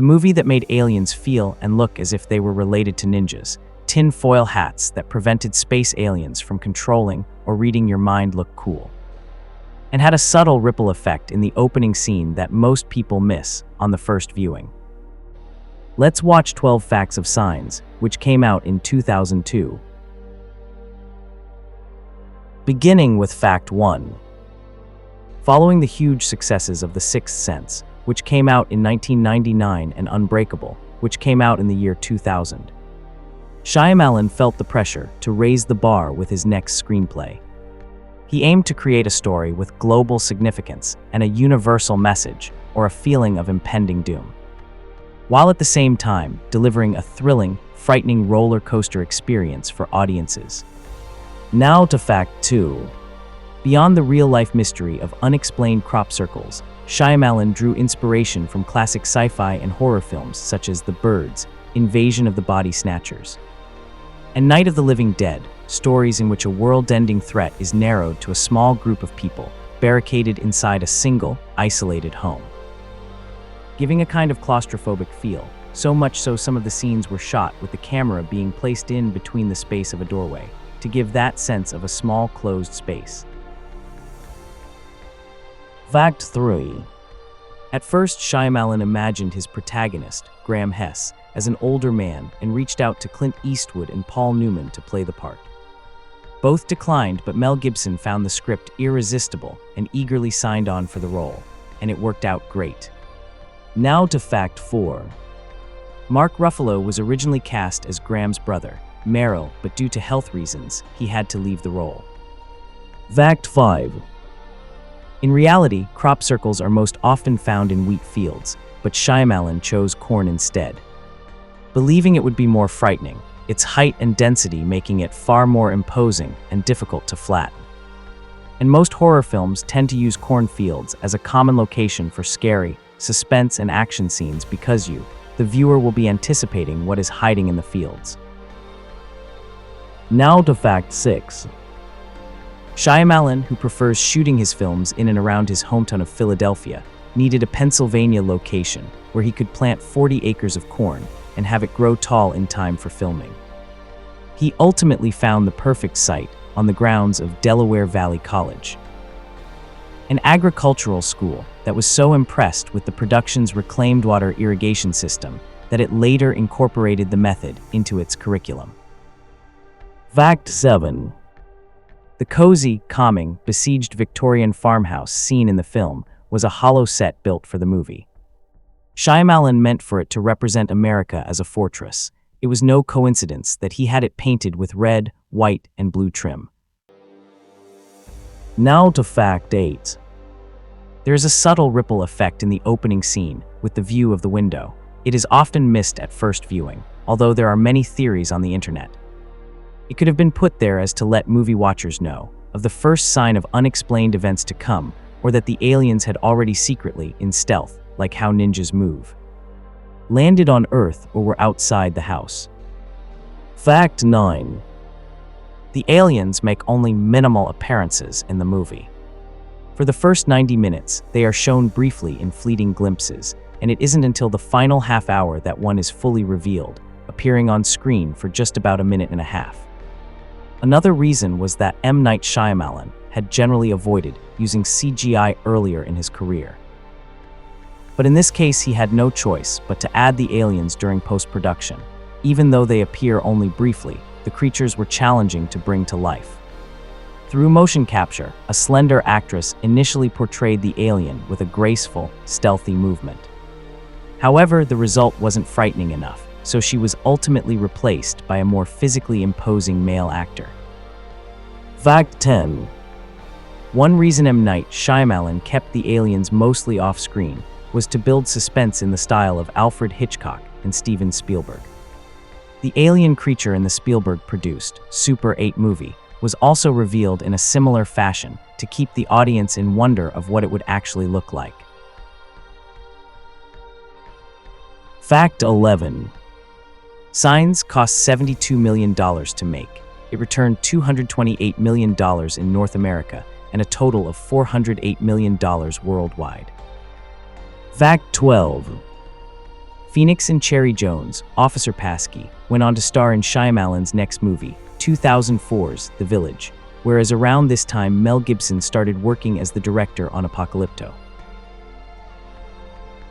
The movie that made aliens feel and look as if they were related to ninjas, tin-foil hats that prevented space aliens from controlling or reading your mind look cool, and had a subtle ripple effect in the opening scene that most people miss on the first viewing. Let's watch 12 Facts of Signs, which came out in 2002. Beginning with Fact 1. Following the huge successes of The Sixth Sense, which came out in 1999, and Unbreakable, which came out in the year 2000, Shyamalan felt the pressure to raise the bar with his next screenplay. He aimed to create a story with global significance and a universal message, or a feeling of impending doom, while at the same time delivering a thrilling, frightening roller coaster experience for audiences. Now to Fact 2. Beyond the real-life mystery of unexplained crop circles, Shyamalan drew inspiration from classic sci-fi and horror films such as The Birds, Invasion of the Body Snatchers, and Night of the Living Dead, stories in which a world-ending threat is narrowed to a small group of people barricaded inside a single, isolated home, giving a kind of claustrophobic feel, so much so some of the scenes were shot with the camera being placed in between the space of a doorway, to give that sense of a small closed space. Fact 3. At first, Shyamalan imagined his protagonist, Graham Hess, as an older man and reached out to Clint Eastwood and Paul Newman to play the part. Both declined, but Mel Gibson found the script irresistible and eagerly signed on for the role, and it worked out great. Now to Fact 4. Mark Ruffalo was originally cast as Graham's brother, Merrill, but due to health reasons, he had to leave the role. Fact 5. In reality, crop circles are most often found in wheat fields, but Shyamalan chose corn instead, believing it would be more frightening, its height and density making it far more imposing and difficult to flatten. And most horror films tend to use cornfields as a common location for scary, suspense and action scenes because you, the viewer, will be anticipating what is hiding in the fields. Now to Fact 6. Shyamalan, who prefers shooting his films in and around his hometown of Philadelphia, needed a Pennsylvania location where he could plant 40 acres of corn and have it grow tall in time for filming. He ultimately found the perfect site on the grounds of Delaware Valley College, an agricultural school that was so impressed with the production's reclaimed water irrigation system that it later incorporated the method into its curriculum. Fact 7. The cozy, calming, besieged Victorian farmhouse seen in the film was a hollow set built for the movie. Shyamalan meant for it to represent America as a fortress. It was no coincidence that he had it painted with red, white, and blue trim. Now to Fact 8. There is a subtle ripple effect in the opening scene with the view of the window. It is often missed at first viewing, although there are many theories on the internet. It could have been put there as to let movie watchers know of the first sign of unexplained events to come, or that the aliens had already secretly, in stealth, like how ninjas move, landed on Earth or were outside the house. Fact 9. The aliens make only minimal appearances in the movie. For the first 90 minutes, they are shown briefly in fleeting glimpses, and it isn't until the final half hour that one is fully revealed, appearing on screen for just about a minute and a half. Another reason was that M. Night Shyamalan had generally avoided using CGI earlier in his career. But in this case, he had no choice but to add the aliens during post-production. Even though they appear only briefly, the creatures were challenging to bring to life. Through motion capture, a slender actress initially portrayed the alien with a graceful, stealthy movement. However, the result wasn't frightening enough, so she was ultimately replaced by a more physically imposing male actor. Fact 10. One reason M. Night Shyamalan kept the aliens mostly off-screen was to build suspense in the style of Alfred Hitchcock and Steven Spielberg. The alien creature in the Spielberg-produced Super 8 movie was also revealed in a similar fashion to keep the audience in wonder of what it would actually look like. Fact 11. Signs cost $72 million to make. It returned $228 million in North America and a total of $408 million worldwide. Fact 12. Phoenix and Cherry Jones, Officer Paskey, went on to star in Shyamalan's next movie, 2004's The Village, whereas around this time Mel Gibson started working as the director on Apocalypto.